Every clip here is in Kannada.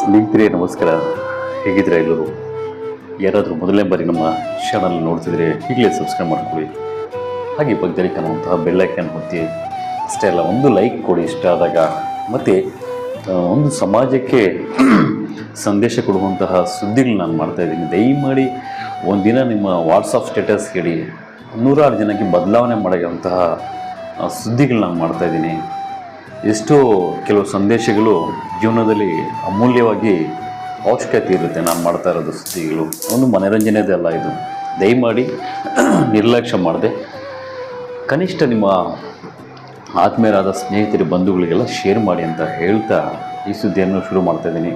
ಸ್ನೇಹಿತರೆ ನಮಸ್ಕಾರ. ಹೇಗಿದ್ರೆ ಎಲ್ಲರೂ? ಯಾರಾದರೂ ಮೊದಲನೇ ಬಾರಿ ನಮ್ಮ ಚಾನಲ್ ನೋಡ್ತಿದ್ರೆ ಈಗಲೇ ಸಬ್ಸ್ಕ್ರೈಬ್ ಮಾಡ್ಕೊಳ್ಳಿ. ಹಾಗೆ ಪಕ್ಕದಲ್ಲಿ ಕಾಣುವಂತಹ ಬೆಲ್ಲೈಕನ್ ಒತ್ತಿ. ಅಷ್ಟೇ ಅಲ್ಲ, ಒಂದು ಲೈಕ್ ಕೊಡಿ ಇಷ್ಟ ಆದಾಗ. ಮತ್ತು ಒಂದು ಸಮಾಜಕ್ಕೆ ಸಂದೇಶ ಕೊಡುವಂತಹ ಸುದ್ದಿಗಳು ನಾನು ಮಾಡ್ತಾಯಿದ್ದೀನಿ. ದಯಮಾಡಿ ಒಂದಿನ ನಿಮ್ಮ ವಾಟ್ಸಪ್ ಸ್ಟೇಟಸ್ ಹೇಳಿ 106 ಜನಕ್ಕೆ ಬದಲಾವಣೆ ಮಾಡುವಂತಹ ಸುದ್ದಿಗಳು ನಾನು ಮಾಡ್ತಾಯಿದ್ದೀನಿ. ಎಷ್ಟೋ ಕೆಲವು ಸಂದೇಶಗಳು ಜೀವನದಲ್ಲಿ ಅಮೂಲ್ಯವಾಗಿ ಅವಶ್ಯಕತೆ ಇರುತ್ತೆ. ನಾನು ಮಾಡ್ತಾ ಇರೋದು ಸುದ್ದಿಗಳು ಒಂದು ಮನೋರಂಜನೆದೇ ಅಲ್ಲ. ಇದು ದಯಮಾಡಿ ನಿರ್ಲಕ್ಷ್ಯ ಮಾಡದೆ ಕನಿಷ್ಠ ನಿಮ್ಮ ಆತ್ಮೀಯರಾದ ಸ್ನೇಹಿತರು ಬಂಧುಗಳಿಗೆಲ್ಲ ಶೇರ್ ಮಾಡಿ ಅಂತ ಹೇಳ್ತಾ ಈ ಸುದ್ದಿಯನ್ನು ಶುರು ಮಾಡ್ತಾಯಿದ್ದೀನಿ.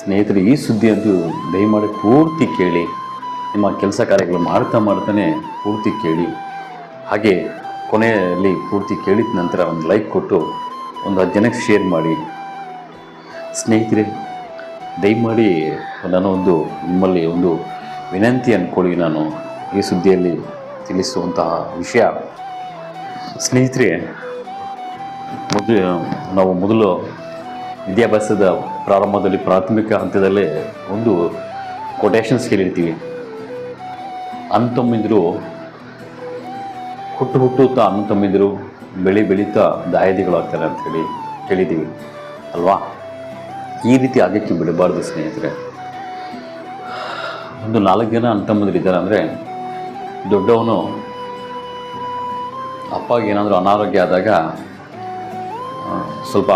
ಸ್ನೇಹಿತರು, ಈ ಸುದ್ದಿಯಂತೂ ದಯಮಾಡಿ ಪೂರ್ತಿ ಕೇಳಿ. ನಿಮ್ಮ ಕೆಲಸ ಕಾರ್ಯಗಳು ಮಾಡ್ತಾನೆ ಪೂರ್ತಿ ಕೇಳಿ. ಹಾಗೆ ಕೊನೆಯಲ್ಲಿ ಪೂರ್ತಿ ಕೇಳಿದ ನಂತರ ಒಂದು ಲೈಕ್ ಕೊಟ್ಟು ಒಂದು 10 ಜನಕ್ಕೆ ಶೇರ್ ಮಾಡಿ. ಸ್ನೇಹಿತರೆ, ದಯಮಾಡಿ ನಿಮ್ಮಲ್ಲಿ ಒಂದು ವಿನಂತಿ ಅಂದ್ಕೊಳ್ಳಿ. ನಾನು ಈ ಸುದ್ದಿಯಲ್ಲಿ ತಿಳಿಸುವಂತಹ ವಿಷಯ, ಸ್ನೇಹಿತರೆ, ನಾವು ಮೊದಲು ವಿದ್ಯಾಭ್ಯಾಸದ ಪ್ರಾರಂಭದಲ್ಲಿ ಪ್ರಾಥಮಿಕ ಹಂತದಲ್ಲೇ ಒಂದು ಕೊಟೇಶನ್ಸ್ ಕೇಳಿರ್ತೀವಿ. ಅಣ್ಣತಮ್ಮಿಂದರು ಹುಟ್ಟುತ್ತಾ ಅಣ್ಣತಮ್ಮಿಂದರು ಬೆಳೀತಾ ದಾಯಾದಿಗಳಾಗ್ತಾರೆ ಅಂಥೇಳಿ ಕೇಳಿದ್ದೀವಿ ಅಲ್ವಾ? ಈ ರೀತಿ ಆಗಕ್ಕೆ ಬಿಡಬಾರ್ದು ಸ್ನೇಹಿತರೆ. ಒಂದು 4 ಜನ ಅಣ್ಣತಮ್ಮಂದಿರಿದ್ದಾರೆ ಅಂದರೆ, ದೊಡ್ಡವನು ಅಪ್ಪಗೆ ಏನಾದರೂ ಅನಾರೋಗ್ಯ ಆದಾಗ, ಸ್ವಲ್ಪ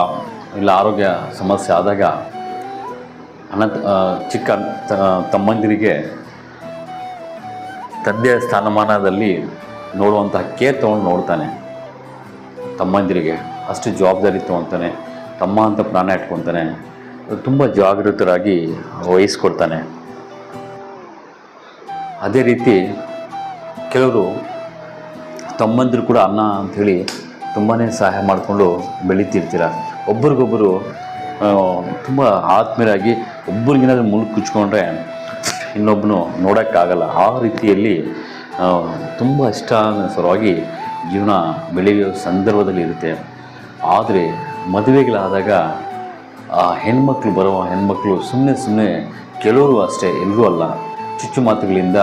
ಇಲ್ಲ ಆರೋಗ್ಯ ಸಮಸ್ಯೆ ಆದಾಗ ಚಿಕ್ಕ ತಮ್ಮಂದಿರಿಗೆ ತಂದೆಯ ಸ್ಥಾನಮಾನದಲ್ಲಿ ನೋಡುವಂತಹ ಕೇರ್ ತೊಗೊಂಡು ನೋಡ್ತಾನೆ. ತಮ್ಮಂದಿರಿಗೆ ಅಷ್ಟು ಜವಾಬ್ದಾರಿ ತೊಗೊತಾನೆ. ತಮ್ಮ ಅಂತ ಪ್ರಾಣ ಇಟ್ಕೊತಾನೆ. ತುಂಬ ಜಾಗೃತರಾಗಿ ವಹಿಸ್ಕೊಡ್ತಾನೆ. ಅದೇ ರೀತಿ ಕೆಲವರು ತಮ್ಮಂದಿರು ಕೂಡ ಅನ್ನ ಅಂಥೇಳಿ ತುಂಬಾ ಸಹಾಯ ಮಾಡಿಕೊಂಡು ಬೆಳೀತಿರ್ತೀರ. ಒಬ್ರಿಗೊಬ್ಬರು ತುಂಬ ಆತ್ಮೀಯರಾಗಿ ಒಬ್ರಿಗೇನಾದರೂ ಮುಳುಗು ಕುಚ್ಕೊಂಡ್ರೆ ಇನ್ನೊಬ್ಬನು ನೋಡೋಕ್ಕಾಗಲ್ಲ. ಆ ರೀತಿಯಲ್ಲಿ ತುಂಬ ಇಷ್ಟಾನುಸಾರವಾಗಿ ಜೀವನ ಬೆಳೆಯುವ ಸಂದರ್ಭದಲ್ಲಿ ಇರುತ್ತೆ. ಆದರೆ ಮದುವೆಗಳಾದಾಗ ಆ ಹೆಣ್ಮಕ್ಳು ಸುಮ್ಮನೆ ಕೆಲವರು ಅಷ್ಟೇ, ಎಲ್ಲರೂ ಅಲ್ಲ, ಚುಚ್ಚು ಮಾತುಗಳಿಂದ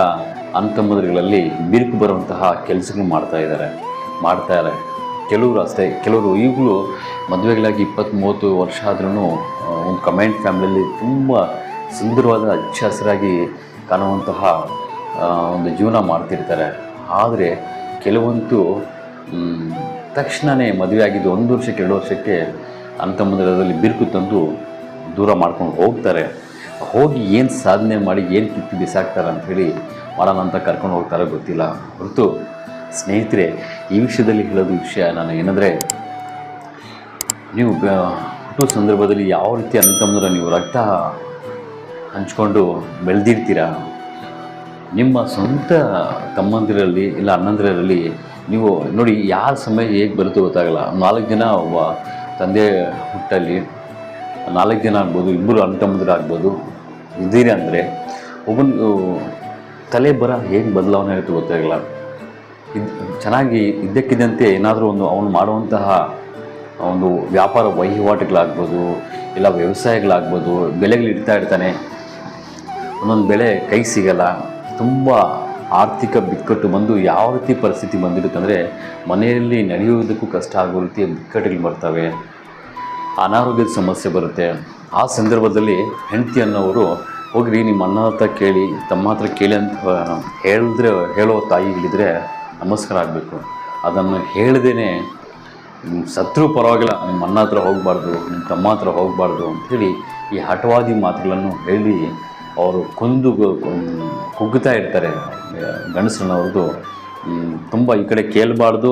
ಅಣ್ಣತಮ್ಮಂದಿರುಗಳಲ್ಲಿ ಬಿರುಕು ಬರುವಂತಹ ಕೆಲಸಗಳು ಮಾಡ್ತಾರೆ. ಕೆಲವರು ಅಷ್ಟೇ. ಕೆಲವರು ಈಗಲೂ ಮದುವೆಗಳಾಗಿ 20-30 ವರ್ಷ ಆದ್ರೂ ಒಂದು ಕಮೆಂಟ್ ಫ್ಯಾಮಿಲಿಯಲ್ಲಿ ತುಂಬ ಸುಂದರವಾದ ಹಚ್ಚ ಹಸಿರಾಗಿ ಕಾಣುವಂತಹ ಒಂದು ಜೀವನ ಮಾಡ್ತಿರ್ತಾರೆ. ಆದರೆ ಕೆಲವಂತೂ ತಕ್ಷಣವೇ ಮದುವೆ ಆಗಿದ್ದು 1 ವರ್ಷಕ್ಕೆ 2 ವರ್ಷಕ್ಕೆ ಅಣ್ಣತಮ್ಮಂದಿರಲ್ಲಿ ಬಿರುಕು ತಂದು ದೂರ ಮಾಡ್ಕೊಂಡು ಹೋಗ್ತಾರೆ. ಹೋಗಿ ಏನು ಸಾಧನೆ ಮಾಡಿ ಏನು ಕಿತ್ತು ಬಿಸಾಕ್ತಾರೆ ಅಂಥೇಳಿ ಮಾಡೋಣ ಅಂತ ಕರ್ಕೊಂಡು ಹೋಗ್ತಾರೆ, ಗೊತ್ತಿಲ್ಲ. ಹೊರತು ಸ್ನೇಹಿತರೆ, ಈ ವಿಷಯದಲ್ಲಿ ಹೇಳೋದು ವಿಷಯ ನಾನು ಏನಂದರೆ, ನೀವು ಹುಟ್ಟುವ ಸಂದರ್ಭದಲ್ಲಿ ಯಾವ ರೀತಿ ಅಣ್ಣತಮ್ಮಂದಿರ ನೀವು ರಕ್ತ ಹಂಚ್ಕೊಂಡು ಬೆಳೆದಿರ್ತೀರ, ನಿಮ್ಮ ಸ್ವಂತ ತಮ್ಮಂದಿರಲ್ಲಿ ಇಲ್ಲ ಅಣ್ಣಂದಿರಲ್ಲಿ ನೀವು ನೋಡಿ, ಯಾರ ಸಮಯ ಹೇಗೆ ಬರುತ್ತೋ ಗೊತ್ತಾಗಲ್ಲ. 4 ಜನ ಒಬ್ಬ ತಂದೆ ಹುಟ್ಟಲ್ಲಿ 4 ಜನ ಆಗ್ಬೋದು, 2 ಅಣ್ಣತಮ್ಮಂದಿರು ಆಗ್ಬೋದು ಇದ್ದೀರಿ ಅಂದರೆ, ಒಬ್ಬನಿಗೆ ತಲೆ ಬರ ಹೇಗೆ ಬದಲಾವಣೆ ಆಗುತ್ತೆ ಗೊತ್ತಾಗಲ್ಲ. ಚೆನ್ನಾಗಿ ಇದ್ದಕ್ಕಿದ್ದಂತೆ ಏನಾದರೂ ಅವನು ಮಾಡುವಂತಹ ಒಂದು ವ್ಯಾಪಾರ ವಹಿವಾಟುಗಳಾಗ್ಬೋದು, ಇಲ್ಲ ವ್ಯವಸಾಯಗಳಾಗ್ಬೋದು, ಬೆಳೆಗಳು ಇರ್ತಾನೆ. ಒಂದೊಂದು ಬೆಳೆ ಕೈ ಸಿಗಲ್ಲ. ತುಂಬ ಆರ್ಥಿಕ ಬಿಕ್ಕಟ್ಟು ಬಂದು ಯಾವ ರೀತಿ ಪರಿಸ್ಥಿತಿ ಬಂದಿರುತ್ತಂದರೆ, ಮನೆಯಲ್ಲಿ ನಡೆಯುವುದಕ್ಕೂ ಕಷ್ಟ ಆಗೋ ರೀತಿಯ ಬಿಕ್ಕಟ್ಟುಗಳು ಬರ್ತವೆ. ಅನಾರೋಗ್ಯದ ಸಮಸ್ಯೆ ಬರುತ್ತೆ. ಆ ಸಂದರ್ಭದಲ್ಲಿ ಹೆಂಡತಿ ಅನ್ನೋರು ಹೋಗ್ರಿ ನಿಮ್ಮ ಅಣ್ಣ ಹತ್ರ ಕೇಳಿ, ತಮ್ಮ ಹತ್ರ ಕೇಳಿ ಅಂತ ಹೇಳೋ ತಾಯಿಗಳಿದ್ರೆ ನಮಸ್ಕಾರ ಆಗಬೇಕು. ಅದನ್ನು ಹೇಳ್ದೇ ಸತ್ರು ಪರವಾಗಿಲ್ಲ, ನಿಮ್ಮ ಅಣ್ಣ ಹತ್ರ ಹೋಗಬಾರ್ದು, ನಿಮ್ಮ ತಮ್ಮ ಹತ್ರ ಹೋಗಬಾರ್ದು ಅಂಥೇಳಿ ಈ ಹಠವಾದಿ ಮಾತುಗಳನ್ನು ಹೇಳಿ ಅವರು ಕುಗ್ಗುತ್ತಾ ಇರ್ತಾರೆ. ಗಂಡಸರನ್ನವ್ರದ್ದು ತುಂಬ ಈ ಕಡೆ ಕೇಳಬಾರ್ದು,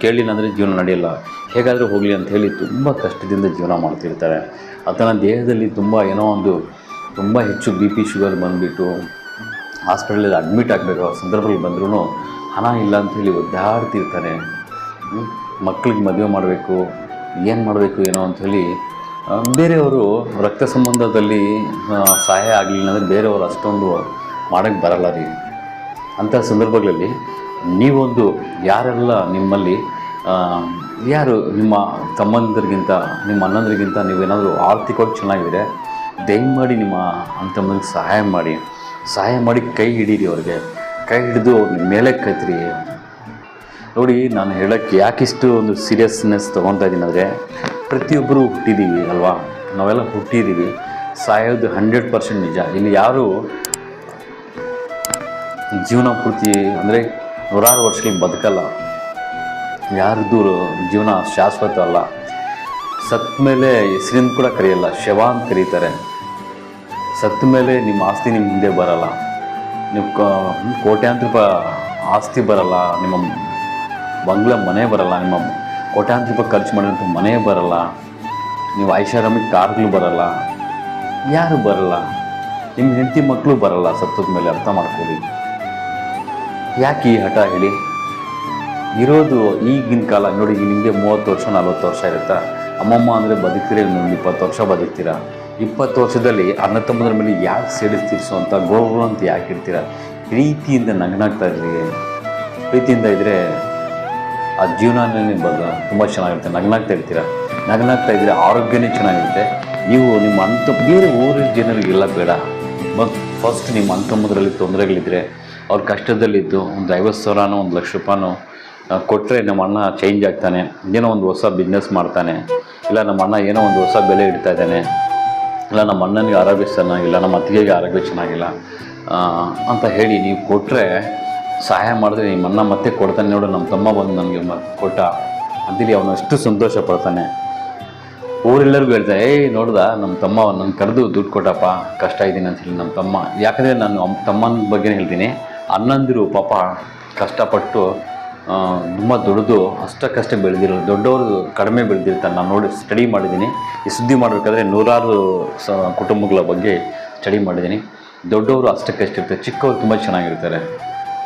ಕೇಳಿಲ್ಲ ಅಂದರೆ ಜೀವನ ನಡೆಯಲ್ಲ, ಹೇಗಾದರೂ ಹೋಗಲಿ ಅಂತ ಹೇಳಿ ತುಂಬ ಕಷ್ಟದಿಂದ ಜೀವನ ಮಾಡ್ತಿರ್ತಾರೆ. ಆತನ ದೇಹದಲ್ಲಿ ತುಂಬ ಹೆಚ್ಚು BP ಶುಗರ್ ಬಂದುಬಿಟ್ಟು ಹಾಸ್ಪಿಟಲಲ್ಲಿ ಅಡ್ಮಿಟ್ ಆಗಬೇಕು ಸಂದರ್ಭದಲ್ಲಿ ಬಂದ್ರೂ ಹಣ ಇಲ್ಲ ಅಂಥೇಳಿ ಒದ್ದಾಡ್ತಿರ್ತಾರೆ. ಮಕ್ಕಳಿಗೆ ಮದುವೆ ಮಾಡಬೇಕು, ಏನು ಮಾಡಬೇಕು ಏನೋ ಅಂಥೇಳಿ ಬೇರೆಯವರು ರಕ್ತ ಸಂಬಂಧದಲ್ಲಿ ಸಹಾಯ ಆಗಲಿಲ್ಲ ಅಂದರೆ ಬೇರೆಯವರು ಅಷ್ಟೊಂದು ಮಾಡೋಕ್ಕೆ ಬರಲ್ಲ ರೀ. ಅಂಥ ಸಂದರ್ಭಗಳಲ್ಲಿ ನೀವೊಂದು ಯಾರೆಲ್ಲ ನಿಮ್ಮಲ್ಲಿ ಯಾರು ನಿಮ್ಮ ತಮ್ಮಂದಿರಿಗಿಂತ ನಿಮ್ಮ ಅಣ್ಣಂದಿರಿಗಿಂತ ನೀವೇನಾದರೂ ಆರ್ಥಿಕವಾಗಿ ಚೆನ್ನಾಗಿದ್ರೆ ದಯಮಾಡಿ ನಿಮ್ಮ ಅಂತಮ್ಮನಿಗೆ ಸಹಾಯ ಮಾಡಿ ಕೈ ಹಿಡೀರಿ ಅವ್ರಿಗೆ. ಕೈ ಹಿಡಿದು ನಿಮ್ಮ ಮೇಲೆ ಕೈತ್ರಿ. ನೋಡಿ, ನಾನು ಹೇಳೋಕ್ಕೆ ಯಾಕಿಷ್ಟು ಒಂದು ಸೀರಿಯಸ್ನೆಸ್ ತೊಗೊತಾ ಇದ್ದೀನಿ ಅಂದರೆ, ಪ್ರತಿಯೊಬ್ಬರು ಹುಟ್ಟಿದ್ದೀವಿ ಅಲ್ವಾ, ನಾವೆಲ್ಲ ಹುಟ್ಟಿದ್ದೀವಿ. ಸಾಯೋದು 100% ನಿಜ. ಇಲ್ಲಿ ಯಾರು ಜೀವನ ಪೂರ್ತಿ ಅಂದರೆ 100 ವರ್ಷಗಳಿಗೆ ಬದುಕಲ್ಲ. ಯಾರ್ದು ಜೀವನ ಶಾಶ್ವತ ಅಲ್ಲ. ಸತ್ತ ಮೇಲೆ ಹೆಸರಿಂದ ಕೂಡ ಕರೆಯಲ್ಲ, ಶವ ಅಂತ ಕರೀತಾರೆ. ಸತ್ತ ಮೇಲೆ ನಿಮ್ಮ ಆಸ್ತಿ ನಿಮ್ಮ ಹಿಂದೆ ಬರಲ್ಲ. ನೀವು ಕೋಟ್ಯಾಂತರ ರೂಪಾಯಿ ಆಸ್ತಿ ಬರಲ್ಲ, ನಿಮ್ಮ ಬಂಗ್ಲೆ ಮನೆ ಬರಲ್ಲ, ನಿಮ್ಮ ಕೋಟ್ಯಾಂತರ ರೂಪಾಯಿ ಖರ್ಚು ಮಾಡಿದಂಥ ಮನೆ ಬರಲ್ಲ, ನೀವು ಐಷಾರಾಮಿ ಕಾರ್ಗಳು ಬರಲ್ಲ, ಯಾರು ಬರಲ್ಲ. ನಿಮ್ಮ ಹೆಂಡತಿ ಮಕ್ಕಳು ಬರಲ್ಲ ಸತ್ತದ ಮೇಲೆ. ಅರ್ಥ ಮಾಡ್ಕೊಳ್ಳಿ. ಯಾಕೆ ಈ ಹಠ ಹೇಳಿ? ಇರೋದು ಈಗಿನ ಕಾಲ ನೋಡಿ, ನಿಮಗೆ 30 ವರ್ಷ 40 ವರ್ಷ ಇರುತ್ತೆ. ಅಮ್ಮಮ್ಮ ಅಂದರೆ ಬದುಕ್ತೀರ, 20 ವರ್ಷ ಬದುಕ್ತೀರ. 20 ವರ್ಷದಲ್ಲಿ ಅಣ್ಣ ತಮ್ಮದ್ರ ಮೇಲೆ ಯಾಕೆ ಸೇಡಿಸ್ತೀರಿಸೋ ಅಂತ ಗೌರವ ಅಂತ ಯಾಕೆ ಇರ್ತೀರ? ಪ್ರೀತಿಯಿಂದ ನಗ್ನಾಗ್ತಾ ಇದ್ರಿ. ಪ್ರೀತಿಯಿಂದ ಇದ್ದರೆ ಆ ಜೀವನನೇ ತುಂಬ ಚೆನ್ನಾಗಿರುತ್ತೆ. ನಗ್ನಾಗ್ತಾ ಇರ್ತೀರ, ನಗ್ನಾಗ್ತಾ ಇದ್ದರೆ ಆರೋಗ್ಯನೇ ಚೆನ್ನಾಗಿರುತ್ತೆ. ನೀವು ನಿಮ್ಮ ಬೇರೆ ಊರಿನ ಜನರಿಗೆಲ್ಲ ಬೇಡ. ಫಸ್ಟ್ ನಿಮ್ಮ ಅಂತಮ್ಮದ್ರಲ್ಲಿ ತೊಂದರೆಗಳಿದ್ದರೆ, ಅವ್ರ ಕಷ್ಟದಲ್ಲಿದ್ದು ಒಂದು 50,000ನೋ 1,00,000 ರೂಪಾಯಿನೋ ಕೊಟ್ಟರೆ ನಮ್ಮ ಅಣ್ಣ ಚೇಂಜ್ ಆಗ್ತಾನೆ, ಏನೋ ಒಂದು ಹೊಸ ಬಿಸ್ನೆಸ್ ಮಾಡ್ತಾನೆ, ಇಲ್ಲ ನಮ್ಮ ಅಣ್ಣ ಏನೋ ಒಂದು ಹೊಸ ಬೆಲೆ ಇಡ್ತಾ ಇದ್ದಾನೆ, ಇಲ್ಲ ನಮ್ಮ ಅಣ್ಣನಿಗೆ ಆರೋಗ್ಯ ಚೆನ್ನಾಗಿಲ್ಲ, ನಮ್ಮ ಅತ್ತಿಗೆಗೆ ಆರೋಗ್ಯ ಚೆನ್ನಾಗಿಲ್ಲ ಅಂತ ಹೇಳಿ ನೀವು ಕೊಟ್ಟರೆ, ಸಹಾಯ ಮಾಡಿದ್ರೆ ನಿಮ್ಮ ಅಣ್ಣ ಮತ್ತೆ ಕೊಡ್ತಾನೆ. ನೋಡು, ನಮ್ಮ ತಮ್ಮ ಬಂದು ನನಗೆ ಕೊಟ್ಟ ಅಂತೇಳಿ ಅವನು ಅಷ್ಟು ಸಂತೋಷ ಪಡ್ತಾನೆ. ಊರೆಲ್ಲರಿಗೂ ಹೇಳ್ತಾರೆ, ನೋಡ್ದ ನಮ್ಮ ತಮ್ಮ ನನ್ನ ಕರೆದು ದುಡ್ಡು ಕೊಟ್ಟಪ್ಪ, ಕಷ್ಟ ಇದ್ದೀನಿ ಅಂತೇಳಿ ನಮ್ಮ ತಮ್ಮ. ಯಾಕಂದರೆ ನಾನು ತಮ್ಮನ ಬಗ್ಗೆ ಹೇಳ್ತೀನಿ. ಅಣ್ಣಂದಿರು ಪಾಪ ಕಷ್ಟಪಟ್ಟು ತುಂಬ ದುಡಿದು ಅಷ್ಟಕ್ಕಷ್ಟೇ ಬೆಳೆದಿರೋದು. ದೊಡ್ಡವರು ಕಡಿಮೆ ಬೆಳೆದಿರ್ತಾರೆ. ನಾನು ನೋಡಿ ಸ್ಟಡಿ ಮಾಡಿದ್ದೀನಿ. ಈ ಸುದ್ದಿ ಮಾಡಬೇಕಾದ್ರೆ 100 ಕುಟುಂಬಗಳ ಬಗ್ಗೆ ಸ್ಟಡಿ ಮಾಡಿದ್ದೀನಿ. ದೊಡ್ಡವರು ಅಷ್ಟಕ್ಕಷ್ಟಿರ್ತಾರೆ, ಚಿಕ್ಕವರು ತುಂಬ ಚೆನ್ನಾಗಿರ್ತಾರೆ.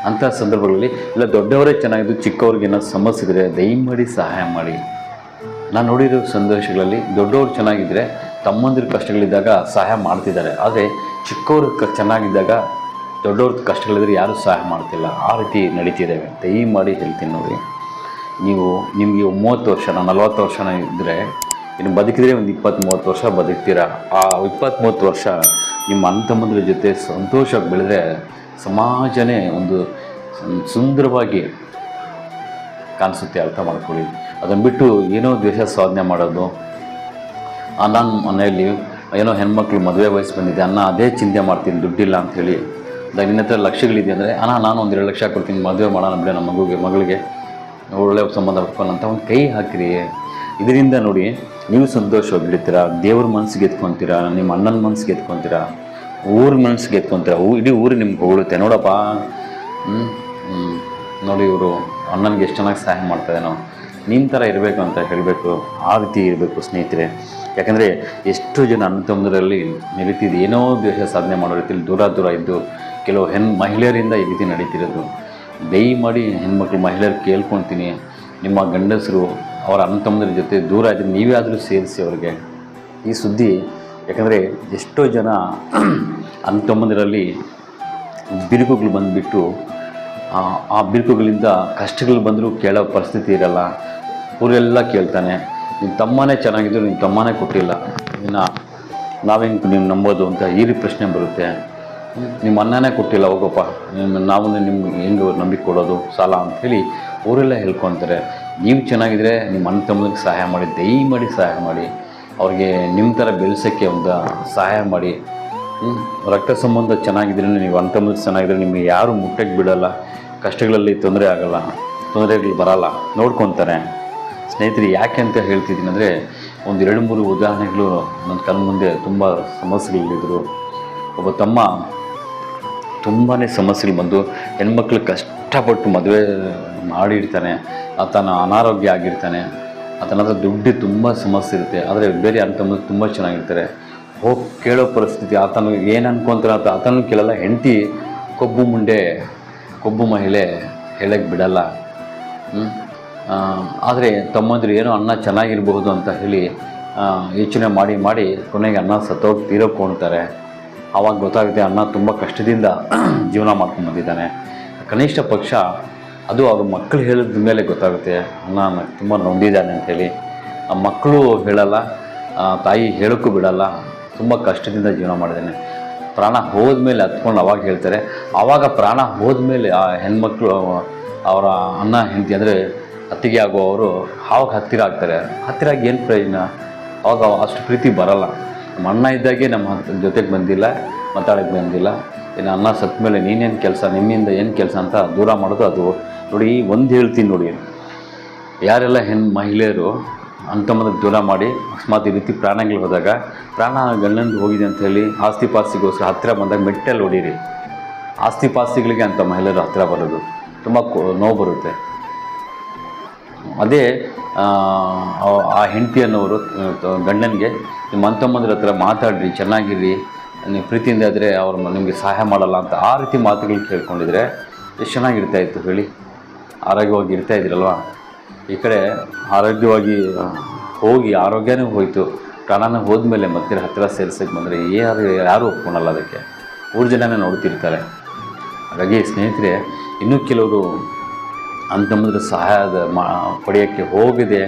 ಅಂಥ ಸಂದರ್ಭಗಳಲ್ಲಿ ಇಲ್ಲ ದೊಡ್ಡವರೇ ಚೆನ್ನಾಗಿದ್ದು ಚಿಕ್ಕವ್ರಿಗೆ ಏನಾದ್ರು ಸಮಸ್ಯೆ ಇದ್ದರೆ ದಯಮಾಡಿ ಸಹಾಯ ಮಾಡಿ. ನಾನು ನೋಡಿರೋ ಸಂದೇಶಗಳಲ್ಲಿ ದೊಡ್ಡವರು ಚೆನ್ನಾಗಿದ್ದರೆ ತಮ್ಮಂದಿರ ಕಷ್ಟಗಳಿದ್ದಾಗ ಸಹಾಯ ಮಾಡ್ತಿದ್ದಾರೆ. ಆದರೆ ಚಿಕ್ಕವರು ಚೆನ್ನಾಗಿದ್ದಾಗ ದೊಡ್ಡವ್ರ ಕಷ್ಟಗಳಿದ್ರೆ ಯಾರೂ ಸಹಾಯ ಮಾಡ್ತಿಲ್ಲ. ಆ ರೀತಿ ನಡೀತಿದ್ದೇವೆ. ದಯಮಾಡಿ ಹೇಳ್ತೀನಿ ನೋಡಿ, ನಿಮಗೆ 30 ವರ್ಷ 40 ವರ್ಷ ಇದ್ದರೆ, ಇನ್ನು ಬದುಕಿದ್ರೆ ಒಂದು 20-30 ವರ್ಷ ಬದುಕ್ತೀರಾ. ಆ 20-30 ವರ್ಷ ನಿಮ್ಮ ಅಣ್ಣ ತಮ್ಮಂದ್ರ ಜೊತೆ ಸಂತೋಷವಾಗಿ ಬೆಳೆದ್ರೆ ಸಮಾಜನೇ ಒಂದು ಸುಂದರವಾಗಿ ಕಾಣಿಸುತ್ತೆ. ಅರ್ಥ ಮಾಡ್ಕೊಳ್ಳಿ. ಅದನ್ನು ಬಿಟ್ಟು ಏನೋ ದ್ವೇಷ ಸಾಧನೆ ಮಾಡೋದು. ನನ್ನ ಮನೆಯಲ್ಲಿ ಏನೋ ಹೆಣ್ಮಕ್ಳು ಮದುವೆ ವಯಸ್ಸು ಬಂದಿದೆ, ಅನ್ನ ಅದೇ ಚಿಂತೆ ಮಾಡ್ತೀನಿ, ದುಡ್ಡಿಲ್ಲ ಅಂಥೇಳಿ. ನಿನ್ನ ಹತ್ರ ಲಕ್ಷಗಳಿದೆ ಅಂದರೆ, ನಾನು ಒಂದು 2 ಲಕ್ಷ ಕೊಡ್ತೀನಿ, ಮದುವೆ ಮಾಡೋಣ ಬಿಡಿ ನಮ್ಮ ಮಗಳಿಗೆ ಒಳ್ಳೆ ಸಂಬಂಧ ಹುಡ್ಕೊಂಡು ಅಂತ ಒಂದು ಕೈ ಹಾಕಿರಿ. ಇದರಿಂದ ನೋಡಿ, ನೀವು ಸಂತೋಷವಾಗಿ ಬಿಡ್ತೀರಾ, ದೇವ್ರ ಮನಸ್ಸಿಗೆ ಎತ್ಕೊತೀರಾ, ನಿಮ್ಮ ಅಣ್ಣನ ಮನಸ್ಸಿಗೆ ಎತ್ಕೊತೀರಾ, ಊರ ಮನಸ್ಸಿಗೆ ಎತ್ಕೊತೀರಾ. ಇಡೀ ಊರು ನಿಮ್ಗೆ ಹೊಗಳುತ್ತೆ. ನೋಡಪ್ಪ, ನೋಡಿ ಇವರು ಅಣ್ಣನಿಗೆ ಎಷ್ಟು ಚೆನ್ನಾಗಿ ಸಹಾಯ ಮಾಡ್ತಾಯಿದ್ದಾನೋ, ನಿಮ್ಮ ಥರ ಇರಬೇಕು ಅಂತ ಹೇಳಬೇಕು. ಆ ರೀತಿ ಇರಬೇಕು ಸ್ನೇಹಿತರೆ. ಯಾಕಂದರೆ ಎಷ್ಟು ಜನ ಅಣ್ಣ ತಮ್ಮದರಲ್ಲಿ ನಡೀತಿದ್ದು ಏನೋ ದ್ವೇಷ ಸಾಧನೆ ಮಾಡೋ ರೀತಿಯಲ್ಲಿ ದೂರ ಇದ್ದು ಕೆಲವು ಮಹಿಳೆಯರಿಂದ ಈ ರೀತಿ ನಡೀತಿರೋದು. ದಯಮಾಡಿ ಹೆಣ್ಮಕ್ಳು ಮಹಿಳೆಯರು ಕೇಳ್ಕೊಳ್ತೀನಿ, ನಿಮ್ಮ ಗಂಡಸರು ಅವರ ಅಣ್ಣ ತಮ್ಮದ್ರ ಜೊತೆ ದೂರ ಇದ್ದರೆ ನೀವೇ ಆದರೂ ಸೇರಿಸಿ ಅವ್ರಿಗೆ ಈ ಸುದ್ದಿ. ಯಾಕಂದರೆ ಎಷ್ಟೋ ಜನ ಅಣ್ಣ ತಮ್ಮಂದಿರಲ್ಲಿ ಬಿರುಕುಗಳು ಬಂದುಬಿಟ್ಟು ಆ ಬಿರುಕುಗಳಿಂದ ಕಷ್ಟಗಳು ಬಂದರೂ ಕೇಳೋ ಪರಿಸ್ಥಿತಿ ಇರಲ್ಲ. ಊರೆಲ್ಲ ಕೇಳ್ತಾನೆ, ನಿಮ್ಮ ತಮ್ಮನೇ ಚೆನ್ನಾಗಿದ್ರು ನಿಮ್ಮ ತಮ್ಮನೇ ಕೊಟ್ಟಿಲ್ಲ, ಇನ್ನು ನಾವೆಂಗೆ ನೀವು ನಂಬೋದು ಅಂತ ಈ ರೀತಿ ಪ್ರಶ್ನೆ ಬರುತ್ತೆ. ನಿಮ್ಮ ಅಣ್ಣನೇ ಕೊಟ್ಟಿಲ್ಲ, ಹೋಗಪ್ಪ ನಾವು ನಿಮ್ಗೆ ಹೆಂಗೆ ನಂಬಿಕೆ ಕೊಡೋದು ಸಾಲ ಅಂಥೇಳಿ ಊರೆಲ್ಲ ಹೇಳ್ಕೊತಾರೆ. ನೀವು ಚೆನ್ನಾಗಿದ್ದರೆ ನಿಮ್ಮ ಅಣ್ಣ ತಮ್ಮನಿಗೆ ಸಹಾಯ ಮಾಡಿ, ದಯಮಾಡಿ ಸಹಾಯ ಮಾಡಿ. ಅವ್ರಿಗೆ ನಿಮ್ಮ ಥರ ಬೆಳೆಸೋಕ್ಕೆ ಒಂದು ಸಹಾಯ ಮಾಡಿ. ರಕ್ತ ಸಂಬಂಧ ಚೆನ್ನಾಗಿದ್ರೆ, ನೀವು ಅಣ್ಣ ತಮ್ಮನಿಗೆ ಚೆನ್ನಾಗಿದ್ರೆ ನಿಮಗೆ ಯಾರು ಮುಟ್ಟಕ್ಕೆ ಬಿಡೋಲ್ಲ. ಕಷ್ಟಗಳಲ್ಲಿ ತೊಂದರೆ ಆಗೋಲ್ಲ, ತೊಂದರೆಗಳು ಬರೋಲ್ಲ, ನೋಡ್ಕೊತಾರೆ. ಸ್ನೇಹಿತರೆ, ಯಾಕೆ ಅಂತ ಹೇಳ್ತಿದ್ದೀನಿ ಅಂದರೆ, ಒಂದು 2-3 ಉದಾಹರಣೆಗಳು ನನ್ನ ಕಣ್ಣ ಮುಂದೆ ತುಂಬ ಸಮಸ್ಯೆಗಳಿದ್ದರು. ಒಬ್ಬ ತಮ್ಮ ತುಂಬಾ ಸಮಸ್ಯೆಗಳು ಬಂದು ಹೆಣ್ಮಕ್ಳು ಕಷ್ಟಪಟ್ಟು ಮದುವೆ ಮಾಡಿರ್ತಾನೆ, ಆತನ ಅನಾರೋಗ್ಯ ಆಗಿರ್ತಾನೆ, ಆತನ ಹತ್ರ ದುಡ್ಡು ತುಂಬ ಸಮಸ್ಯೆ ಇರುತ್ತೆ. ಆದರೆ ಬೇರೆ ಅಣ್ಣ ತಮ್ಮ ತುಂಬ ಚೆನ್ನಾಗಿರ್ತಾರೆ. ಹೋಗಿ ಕೇಳೋ ಪರಿಸ್ಥಿತಿ, ಆತನು ಏನು ಅನ್ಕೊತಾರೆ ಅಂತ ಆತನೂ ಕೇಳಲ್ಲ. ಹೆಂಡತಿ ಕೊಬ್ಬು ಮಹಿಳೆ ಹೇಳಕ್ಕೆ ಬಿಡಲ್ಲ. ಆದರೆ ತಮ್ಮಂದಿರು ಏನೋ ಅಣ್ಣ ಚೆನ್ನಾಗಿರ್ಬಹುದು ಅಂತ ಹೇಳಿ ಯೋಚನೆ ಮಾಡಿ ಕೊನೆಗೆ ಅಣ್ಣ ಸತ್ತೋಗಿ ತೀರೋಗ್ಕೊಳ್ತಾರೆ. ಆವಾಗ ಗೊತ್ತಾಗುತ್ತೆ ಅಣ್ಣ ತುಂಬ ಕಷ್ಟದಿಂದ ಜೀವನ ಮಾಡ್ಕೊಂಡು ಬಂದಿದ್ದಾನೆ. ಕನಿಷ್ಠ ಪಕ್ಷ ಅದು ಅವ್ರ ಮಕ್ಕಳು ಹೇಳಿದ ಮೇಲೆ ಗೊತ್ತಾಗುತ್ತೆ ಅಣ್ಣ ತುಂಬ ನೊಂದಿದ್ದಾನೆ ಅಂಥೇಳಿ. ಆ ಮಕ್ಕಳು ಹೇಳಲ್ಲ, ತಾಯಿ ಹೇಳೋಕ್ಕೂ ಬಿಡಲ್ಲ. ತುಂಬ ಕಷ್ಟದಿಂದ ಜೀವನ ಮಾಡಿದ್ದೇನೆ. ಪ್ರಾಣ ಹೋದ್ಮೇಲೆ ಹತ್ಕೊಂಡು ಅವಾಗ ಹೇಳ್ತಾರೆ, ಆವಾಗ ಪ್ರಾಣ ಹೋದ್ಮೇಲೆ ಆ ಹೆಣ್ಮಕ್ಳು ಅವರ ಅಣ್ಣ ಹೆಂಡತಿ ಅಂದರೆ ಅತ್ತಿಗೆ ಆಗುವವರು ಆವಾಗ ಹತ್ತಿರ ಆಗ್ತಾರೆ. ಹತ್ತಿರ ಆಗಿ ಏನು ಪ್ರಯೋಜನ? ಆವಾಗ ಅಷ್ಟು ಪ್ರೀತಿ ಬರಲ್ಲ. ನಮ್ಮ ಅಣ್ಣ ಇದ್ದಾಗೆ ನಮ್ಮ ಜೊತೆಗೆ ಬಂದಿಲ್ಲ, ಮಾತಾಡೋಕ್ಕೆ ಬಂದಿಲ್ಲ. ಇನ್ನು ಅಣ್ಣ ಸತ್ತ ಮೇಲೆ ನೀನೇನು ಕೆಲಸ, ನಿಮ್ಮಿಂದ ಏನು ಕೆಲಸ ಅಂತ ದೂರ ಮಾಡೋದು. ಅದು ನೋಡಿ, ಒಂದು ಹೇಳ್ತೀನಿ ನೋಡಿ, ಯಾರೆಲ್ಲ ಮಹಿಳೆಯರು ಅಂತಮ್ಮನಿಗೆ ದೂರ ಮಾಡಿ ಅಕಸ್ಮಾತ್ ಈ ರೀತಿ ಪ್ರಾಣಗಳು ಹೋದಾಗ, ಪ್ರಾಣ ಗಂಡಂದು ಹೋಗಿದೆ ಅಂತ ಹೇಳಿ ಆಸ್ತಿ ಪಾಸ್ತಿಗೋಸ್ಕರ ಹತ್ತಿರ ಬಂದಾಗ ಮೆಟ್ಟಲ್ಲಿ ಹೊಡೀರಿ. ಆಸ್ತಿ ಪಾಸ್ತಿಗಳಿಗೆ ಅಂತ ಮಹಿಳೆಯರು ಹತ್ತಿರ ಬರೋದು ತುಂಬ ನೋವು ಬರುತ್ತೆ. ಅದೇ ಆ ಹೆಂಡತಿ ಅನ್ನೋರು ಗಂಡನಿಗೆ ನಿಮ್ಮ ಅಂತಮ್ಮಂದ್ರ ಹತ್ರ ಮಾತಾಡ್ರಿ, ಚೆನ್ನಾಗಿರ್ರಿ, ನೀವು ಪ್ರೀತಿಯಿಂದ ಇದ್ದರೆ ಅವ್ರು ನಿಮಗೆ ಸಹಾಯ ಮಾಡಲ್ಲ ಅಂತ ಆ ರೀತಿ ಮಾತುಗಳು ಕೇಳ್ಕೊಂಡಿದ್ರೆ ಎಷ್ಟು ಚೆನ್ನಾಗಿರ್ತಾಯಿತ್ತು ಹೇಳಿ. ಆರೋಗ್ಯವಾಗಿ ಇರ್ತಾಯಿದ್ರಲ್ವ. ಈ ಕಡೆ ಆರೋಗ್ಯವಾಗಿ ಹೋಗಿ ಆರೋಗ್ಯನೂ ಹೋಯಿತು, ಪ್ರಾಣನ ಹೋದ್ಮೇಲೆ ಮತ್ತೆ ಹತ್ತಿರ ಸೇರ್ಸೋಕ್ಕೆ ಬಂದರೆ ಯಾರು ಒಪ್ಕೊಳಲ್ಲ. ಅದಕ್ಕೆ ಊರು ಜನನೇ ನೋಡ್ತಿರ್ತಾರೆ. ಹಾಗಾಗಿ ಸ್ನೇಹಿತರೆ, ಇನ್ನೂ ಕೆಲವರು ಅಂತಂದ್ರೆ ಸಹಾಯದ ಪಡೆಯೋಕ್ಕೆ ಹೋಗದೆ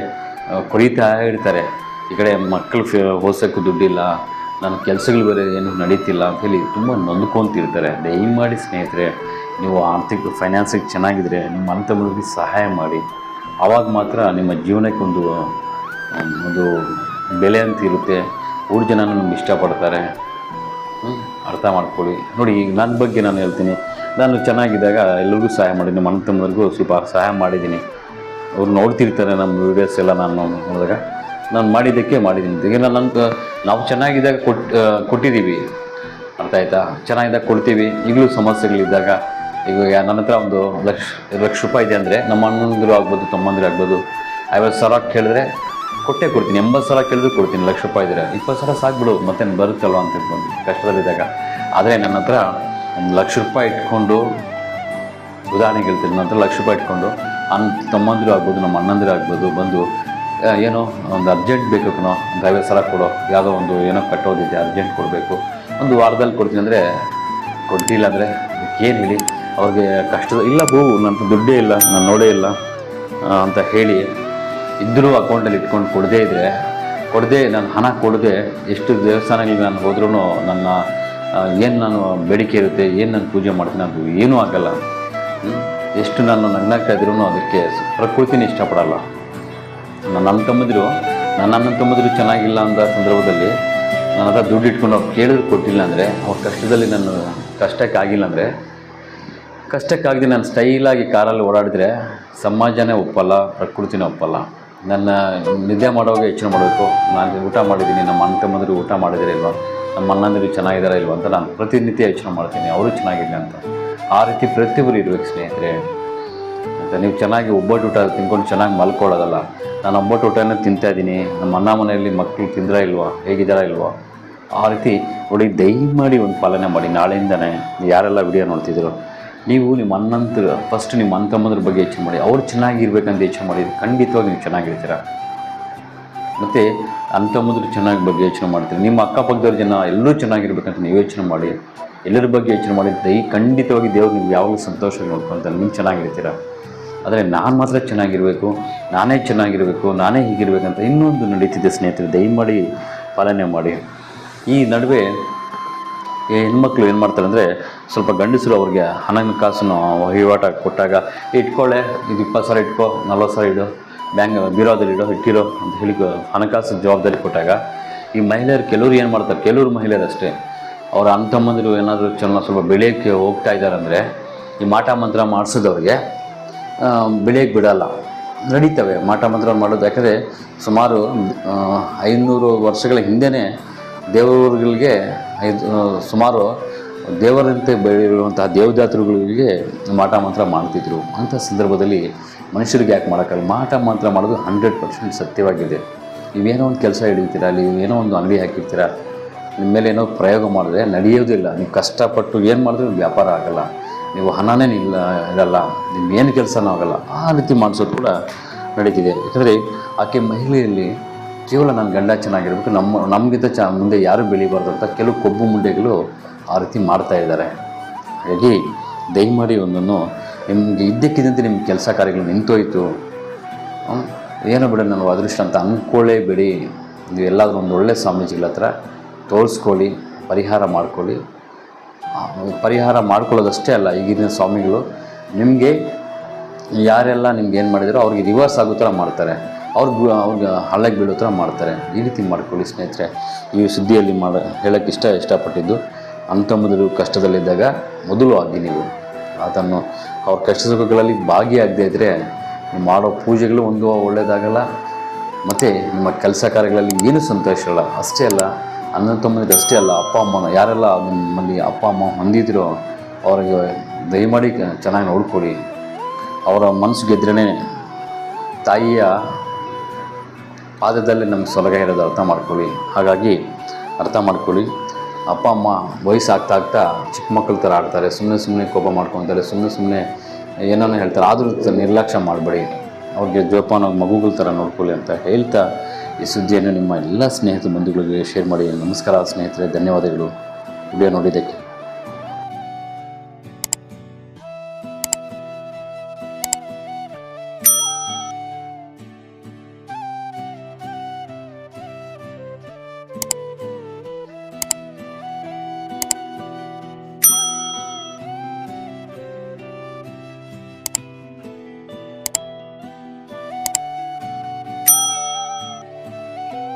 ಕೊರಿತಾ ಇರ್ತಾರೆ. ಈ ಕಡೆ ಮಕ್ಕಳು ಓದಿಸೋಕ್ಕೂ ದುಡ್ಡಿಲ್ಲ, ನನ್ನ ಕೆಲಸಗಳು ಬೇರೆ ಏನು ನಡೀತಿಲ್ಲ ಅಂಥೇಳಿ ತುಂಬ ನೊಂದ್ಕೊತಿರ್ತಾರೆ. ದಯಮಾಡಿ ಸ್ನೇಹಿತರೆ, ನೀವು ಆರ್ಥಿಕ ಫೈನಾನ್ಸಿಗೆ ಚೆನ್ನಾಗಿದ್ದರೆ ನಿಮ್ಮ ಅಂತಂದ್ರಿಗೆ ಸಹಾಯ ಮಾಡಿ. ಆವಾಗ ಮಾತ್ರ ನಿಮ್ಮ ಜೀವನಕ್ಕೆ ಒಂದು ಬೆಲೆ ಅಂತ ಇರುತ್ತೆ. ಊರು ಜನನೂ ನಿಮ್ಗೆ ಇಷ್ಟಪಡ್ತಾರೆ. ಅರ್ಥ ಮಾಡ್ಕೊಳ್ಳಿ. ನೋಡಿ, ಈಗ ನನ್ನ ಬಗ್ಗೆ ನಾನು ಹೇಳ್ತೀನಿ. ನಾನು ಚೆನ್ನಾಗಿದ್ದಾಗ ಎಲ್ಲರಿಗೂ ಸಹಾಯ ಮಾಡಿ, ನಮ್ಮ ಅಣ್ಣ ತಮ್ಮರಿಗೂ ಸ್ವಲ್ಪ ಸಹಾಯ ಮಾಡಿದ್ದೀನಿ. ಅವ್ರು ನೋಡ್ತಿರ್ತಾರೆ ನಮ್ಮ ವೀಡಿಯೋಸ್ ಎಲ್ಲ. ನಾನು ನೋಡಿದಾಗ ನಾನು ಮಾಡಿದ್ದೀನಿ. ಈಗ ನಾವು ಚೆನ್ನಾಗಿದ್ದಾಗ ಕೊಟ್ಟಿದ್ದೀವಿ. ಅರ್ಥ ಆಯ್ತಾ? ಚೆನ್ನಾಗಿದ್ದಾಗ ಕೊಡ್ತೀವಿ. ಈಗಲೂ ಸಮಸ್ಯೆಗಳಿದ್ದಾಗ, ಈಗ ನನ್ನ ಹತ್ರ ಒಂದು ಲಕ್ಷ ರೂಪಾಯಿ ಇದೆ ಅಂದರೆ, ನಮ್ಮ ಅಣ್ಣಂದಿರು ಆಗ್ಬೋದು, ತಮ್ಮಂದಿರು ಆಗ್ಬೋದು, 50,000 ಕೇಳಿದ್ರೆ ಕೊಟ್ಟೇ ಕೊಡ್ತೀನಿ. 80,000 ಕೇಳಿದ್ರು ಕೊಡ್ತೀನಿ. ಲಕ್ಷ ರೂಪಾಯಿ ಇದ್ದರೆ 20,000 ಸಾಕ್ಬಿಡು, ಮತ್ತೆ ಬರುತ್ತಲ್ವ ಅಂತ ಹೇಳ್ಕೊಂಡು ಕಷ್ಟದಲ್ಲಿದ್ದಾಗ. ಆದರೆ ನನ್ನ ಹತ್ರ ₹1,00,000 ಇಟ್ಕೊಂಡು, ಉದಾಹರಣೆಗೆ ಹೇಳ್ತೀನಿ, ನನ್ನ ಹತ್ರ ₹1,00,000 ಇಟ್ಕೊಂಡು ತಮ್ಮಂದಿರು ಆಗ್ಬೋದು, ನಮ್ಮ ಅಣ್ಣಂದಿರು ಆಗ್ಬೋದು ಬಂದು, ಏನೋ ಒಂದು ಅರ್ಜೆಂಟ್ ಬೇಕು ಕಣೋ, ಒಂದು 50,000 ಕೊಡೋ, ಯಾವುದೋ ಒಂದು ಏನೋ ಕಟ್ಟೋದಿದೆ, ಅರ್ಜೆಂಟ್ ಕೊಡಬೇಕು, ಒಂದು ವಾರದಲ್ಲಿ ಕೊಡ್ತೀನಿ ಅಂದರೆ ಕೊಟ್ಟಿಲ್ಲ ಅಂದರೆ ಏನು ಹೇಳಿ ಅವ್ರಿಗೆ ಕಷ್ಟದ ಇಲ್ಲ ನನ್ನ ದುಡ್ಡೇ ಇಲ್ಲ, ನಾನು ನೋಡೇ ಇಲ್ಲ ಅಂತ ಹೇಳಿ ಇದ್ದರೂ ಅಕೌಂಟಲ್ಲಿ ಇಟ್ಕೊಂಡು ಕೊಡದೆ ನಾನು ಹಣ ಕೊಡದೆ ಎಷ್ಟು ದೇವಸ್ಥಾನಗಳಿಗೆ ನಾನು ಹೋದ್ರೂ ನನ್ನ ಏನು ನಾನು ಬೇಡಿಕೆ ಇರುತ್ತೆ, ಏನು ನಾನು ಪೂಜೆ ಮಾಡ್ತೀನಿ, ಅದು ಏನೂ ಆಗಲ್ಲ. ಎಷ್ಟು ನಾನು ನಗ್ನಾಗ್ತಾ ಇದ್ರೂ ಅದಕ್ಕೆ ಪ್ರಕೃತಿನ ಇಷ್ಟಪಡಲ್ಲ. ನನ್ನ ಅಣ್ಣ ತಮ್ಮಂದಿರು ಚೆನ್ನಾಗಿಲ್ಲ ಅಂದ ಸಂದರ್ಭದಲ್ಲಿ ನನ್ನ ಹತ್ರ ದುಡ್ಡು ಇಟ್ಕೊಂಡು ಅವ್ರು ಕೇಳಿದ್ರು ಕೊಟ್ಟಿಲ್ಲ ಅಂದರೆ, ಅವ್ರ ಕಷ್ಟದಲ್ಲಿ ನಾನು ಕಷ್ಟಕ್ಕಾಗದೆ ನಾನು ಸ್ಟೈಲಾಗಿ ಕಾರಲ್ಲಿ ಓಡಾಡಿದ್ರೆ ಸಮಾಜನೇ ಒಪ್ಪಲ್ಲ, ಪ್ರಕೃತಿನೇ ಒಪ್ಪಲ್ಲ. ನನ್ನ ನಿದ್ದೆ ಮಾಡುವಾಗ ಯೋಚನೆ ಮಾಡಬೇಕು, ನಾನು ಊಟ ಮಾಡಿದ್ದೀನಿ, ನಮ್ಮ ಅಣ್ಣ ತಮ್ಮಂದಿರು ಊಟ ಮಾಡಿದರೆ ಇಲ್ವ, ನಮ್ಮ ಅಣ್ಣಂದಿರು ಚೆನ್ನಾಗಿದ್ದಾರೆ ಇಲ್ವ ಅಂತ ನಾನು ಪ್ರತಿನಿತ್ಯ ಯೋಚನೆ ಮಾಡ್ತೀನಿ, ಅವರು ಚೆನ್ನಾಗಿದೆ ಅಂತ. ಆ ರೀತಿ ಪ್ರತಿಯೊಬ್ಬರು ಇರಬೇಕು ಸ್ನೇಹಿತರೆ. ಅಂತ ನೀವು ಚೆನ್ನಾಗಿ ಒಬ್ಬಟ್ಟು ಊಟ ತಿನ್ಕೊಂಡು ಚೆನ್ನಾಗಿ ಮಲ್ಕೊಳ್ಳೋದಲ್ಲ. ನಾನು ಒಬ್ಬಟ್ಟು ಊಟನೇ ತಿಂತಾಯಿದ್ದೀನಿ, ನಮ್ಮ ಅಣ್ಣ ಮನೆಯಲ್ಲಿ ಮಕ್ಕಳು ತಿಂದಿರಾ ಇಲ್ವೋ, ಹೇಗಿದ್ದಾರಾ ಇಲ್ವೋ, ಆ ರೀತಿ ನೋಡಿ. ದಯಮಾಡಿ ಒಂದು ಪಾಲನೆ ಮಾಡಿ. ನಾಳೆಯಿಂದನೇ ಯಾರೆಲ್ಲ ವಿಡಿಯೋ ನೋಡ್ತಿದ್ರು, ನೀವು ನಿಮ್ಮ ಫಸ್ಟ್ ನಿಮ್ಮ ಅಣ್ಣ ತಮ್ಮಂದ್ರ ಬಗ್ಗೆ ಯೋಚನೆ ಮಾಡಿ. ಅವ್ರು ಚೆನ್ನಾಗಿರ್ಬೇಕಂತ ಯೋಚನೆ ಮಾಡಿ, ಖಂಡಿತವಾಗಿ ನೀವು ಚೆನ್ನಾಗಿರ್ತೀರ. ಮತ್ತು ಅಣ್ಣ ತಮ್ಮಂದ್ರು ಚೆನ್ನಾಗಿ ಬಗ್ಗೆ ಯೋಚನೆ ಮಾಡ್ತೀರಿ. ನಿಮ್ಮ ಅಕ್ಕಪಕ್ಕದವ್ರ ಜನ ಎಲ್ಲರೂ ಚೆನ್ನಾಗಿರ್ಬೇಕಂತ ನೀವು ಯೋಚನೆ ಮಾಡಿ, ಎಲ್ಲರ ಬಗ್ಗೆ ಯೋಚನೆ ಮಾಡಿ. ಖಂಡಿತವಾಗಿ ದೇವ್ರು ನೀವು ಯಾವಾಗಲೂ ಸಂತೋಷ ನೋಡ್ಕೊಂತ ನೀವು ಚೆನ್ನಾಗಿರ್ತೀರ. ಆದರೆ ನಾನು ಮಾತ್ರ ಚೆನ್ನಾಗಿರಬೇಕು, ನಾನೇ ಹೀಗಿರ್ಬೇಕಂತ ಇನ್ನೊಂದು ನಡೀತಿದೆ ಸ್ನೇಹಿತರೆ. ದಯಮಾಡಿ ಪಾಲನೆ ಮಾಡಿ. ಈ ನಡುವೆ ಹೆಣ್ಮಕ್ಳು ಏನು ಮಾಡ್ತಾರೆ ಅಂದರೆ, ಸ್ವಲ್ಪ ಗಂಡಸರು ಅವ್ರಿಗೆ ಹಣನ ಕಾಸನ್ನು ವಹಿವಾಟ ಕೊಟ್ಟಾಗ, ಇಟ್ಕೊಳ್ಳೆ, ಇದು 20,000 ಇಟ್ಕೋ, 40,000 ಇಡು, ಬೀರೋದಲ್ಲಿ ಇಟ್ಟಿರೋ ಅಂತ ಹೇಳಿ ಹಣಕಾಸು ಜವಾಬ್ದಾರಿ ಕೊಟ್ಟಾಗ, ಈ ಮಹಿಳೆಯರು ಕೆಲವರು ಏನು ಮಾಡ್ತಾರೆ, ಕೆಲವರು ಮಹಿಳೆಯರು ಅಷ್ಟೇ, ಅವ್ರ ಅಣ್ಣ ತಮ್ಮಂದಿರು ಏನಾದರೂ ಸ್ವಲ್ಪ ಬೆಳೆಯೋಕ್ಕೆ ಹೋಗ್ತಾ ಇದ್ದಾರೆ ಅಂದರೆ, ಈ ಮಾಟ ಮಂತ್ರ ಮಾಡಿಸೋದವ್ರಿಗೆ ಬೆಳೆಯೋಕ್ಕೆ ಬಿಡೋಲ್ಲ. ನಡೀತವೆ ಮಾಟ ಮಂತ್ರ ಮಾಡೋದು. ಯಾಕಂದರೆ ಸುಮಾರು 500 ವರ್ಷಗಳ ಹಿಂದೆಯೇ ದೇವರುಗಳಿಗೆ ಸುಮಾರು ದೇವರಂತೆ ಬೆಳೆಯುವಂತಹ ದೇವದಾತರುಗಳಿಗೆ ಮಾಟ ಮಂತ್ರ ಮಾಡ್ತಿದ್ರು. ಅಂಥ ಸಂದರ್ಭದಲ್ಲಿ ಮನುಷ್ಯರಿಗೆ ಯಾಕೆ ಮಾಡೋಕ್ಕಾಗಲ್ಲ? ಮಾಟ ಮಂತ್ರ ಮಾಡೋದು 100% ಸತ್ಯವಾಗಿದೆ. ನೀವೇನೋ ಒಂದು ಕೆಲಸ ಹಿಡಿತೀರಾ, ಅಲ್ಲಿ ಏನೋ ಒಂದು ಅಂಗಡಿ ಹಾಕಿರ್ತೀರಾ, ನಿಮ್ಮ ಮೇಲೆ ಏನೋ ಪ್ರಯೋಗ ಮಾಡಿದ್ರೆ ನಡೆಯೋದಿಲ್ಲ. ನೀವು ಕಷ್ಟಪಟ್ಟು ಏನು ಮಾಡಿದ್ರೆ ವ್ಯಾಪಾರ ಆಗೋಲ್ಲ, ನೀವು ಹಣನೇ ಇರಲ್ಲ, ನಿಮ್ಗೇನು ಕೆಲಸನೂ ಆಗೋಲ್ಲ. ಆ ರೀತಿ ಮಾಡಿಸೋದು ಕೂಡ ನಡೀತಿದೆ. ಯಾಕಂದರೆ ಆಕೆ ಮಹಿಳೆಯಲ್ಲಿ ಕೇವಲ ನನ್ನ ಗಂಡ ಚೆನ್ನಾಗಿರ್ಬೇಕು, ನಮಗಿಂತ ಮುಂದೆ ಯಾರೂ ಬೆಳಿಬಾರ್ದು ಅಂತ ಕೆಲವು ಕೊಬ್ಬು ಮುಂಡೆಗಳು ಆ ರೀತಿ ಮಾಡ್ತಾಯಿದ್ದಾರೆ. ಹಾಗಾಗಿ ದಯಮಾಡಿ ಒಂದನ್ನು ನಿಮಗೆ ಇದ್ದಕ್ಕಿದ್ದಂತೆ ನಿಮ್ಮ ಕೆಲಸ ಕಾರ್ಯಗಳು ನಿಂತೋಯ್ತು, ಏನೋ ಬಿಡ ನಾನು ಅದೃಷ್ಟ ಅಂತ ಅಂದ್ಕೊಳ್ಳೇಬೇಡಿ. ನೀವು ಎಲ್ಲಾದರೂ ಒಂದು ಒಳ್ಳೆಯ ಸ್ವಾಮೀಜಿಗಳ ಹತ್ರ ತೋರಿಸ್ಕೊಳ್ಳಿ, ಪರಿಹಾರ ಮಾಡ್ಕೊಳ್ಳಿ. ಪರಿಹಾರ ಮಾಡ್ಕೊಳ್ಳೋದಷ್ಟೇ ಅಲ್ಲ, ಈಗಿನ ಸ್ವಾಮಿಗಳು ನಿಮಗೆ ಯಾರೆಲ್ಲ ನಿಮ್ಗೆ ಏನು ಮಾಡಿದಾರೋ ಅವ್ರಿಗೆ ರಿವರ್ಸ್ ಆಗೋ ಥರ ಮಾಡ್ತಾರೆ, ಅವ್ರಿಗೆ ಹಳ್ಳಕ್ಕೆ ಬೀಳೋ ಥರ ಮಾಡ್ತಾರೆ. ಈ ರೀತಿ ಮಾಡ್ಕೊಳ್ಳಿ ಸ್ನೇಹಿತರೆ. ಈ ಸುದ್ದಿಯಲ್ಲಿ ಹೇಳೋಕ್ಕೆ ಇಷ್ಟಪಟ್ಟಿದ್ದು, ಅಂತಂಬುದು ಕಷ್ಟದಲ್ಲಿದ್ದಾಗ ಮೊದಲು ಆಗಿ ನೀವು ಅದನ್ನು ಅವ್ರ ಕಷ್ಟ ಸುಖಗಳಲ್ಲಿ ಭಾಗಿಯಾಗದೇ ಇದ್ದರೆ ನೀವು ಮಾಡೋ ಪೂಜೆಗಳು ಒಂದು ಒಳ್ಳೆಯದಾಗಲ್ಲ, ಮತ್ತು ನಿಮ್ಮ ಕೆಲಸ ಕಾರ್ಯಗಳಲ್ಲಿ ಏನೂ ಸಂತೋಷ ಇಲ್ಲ. ಅಷ್ಟೇ ಅಲ್ಲ, ಅಣ್ಣ ತಮ್ಮನಿಗೆ ಅಷ್ಟೇ ಅಲ್ಲ, ಅಪ್ಪ ಅಮ್ಮನ ಯಾರೆಲ್ಲ ನಿಮ್ಮಲ್ಲಿ ಅಪ್ಪ ಅಮ್ಮ ಹೊಂದಿದ್ರೋ ಅವ್ರಿಗೆ ದಯಮಾಡಿ ಚೆನ್ನಾಗಿ ನೋಡ್ಕೊಳ್ಳಿ. ಅವರ ಮನಸ್ಸು ಗೆದ್ರೇ ತಾಯಿಯ ಪಾದದಲ್ಲಿ ನಮ್ಗೆ ಸೊಲಗ ಇರೋದು ಅರ್ಥ ಮಾಡ್ಕೊಳ್ಳಿ. ಹಾಗಾಗಿ ಅರ್ಥ ಮಾಡ್ಕೊಳ್ಳಿ. ಅಪ್ಪ ಅಮ್ಮ ವಯಸ್ಸಾಗ್ತಾ ಚಿಕ್ಕ ಮಕ್ಕಳ ಥರ ಆಡ್ತಾರೆ, ಸುಮ್ಮನೆ ಕೋಪ ಮಾಡ್ಕೊತಾರೆ, ಸುಮ್ಮನೆ ಏನೋ ಹೇಳ್ತಾರೆ. ಆದರೂ ನಿರ್ಲಕ್ಷ್ಯ ಮಾಡಬೇಡಿ, ಅವ್ರಿಗೆ ಜೋಪಾನ ಮಗುಗಳ ಥರ ನೋಡ್ಕೊಳ್ಳಿ ಅಂತ ಹೇಳ್ತಾ ಈ ಸುದ್ದಿಯನ್ನು ನಿಮ್ಮ ಎಲ್ಲ ಸ್ನೇಹಿತ ಬಂಧುಗಳಿಗೆ ಶೇರ್ ಮಾಡಿ. ನಮಸ್ಕಾರ ಸ್ನೇಹಿತರೆ, ಧನ್ಯವಾದಗಳು ವಿಡಿಯೋ ನೋಡಿದ್ದಕ್ಕೆ.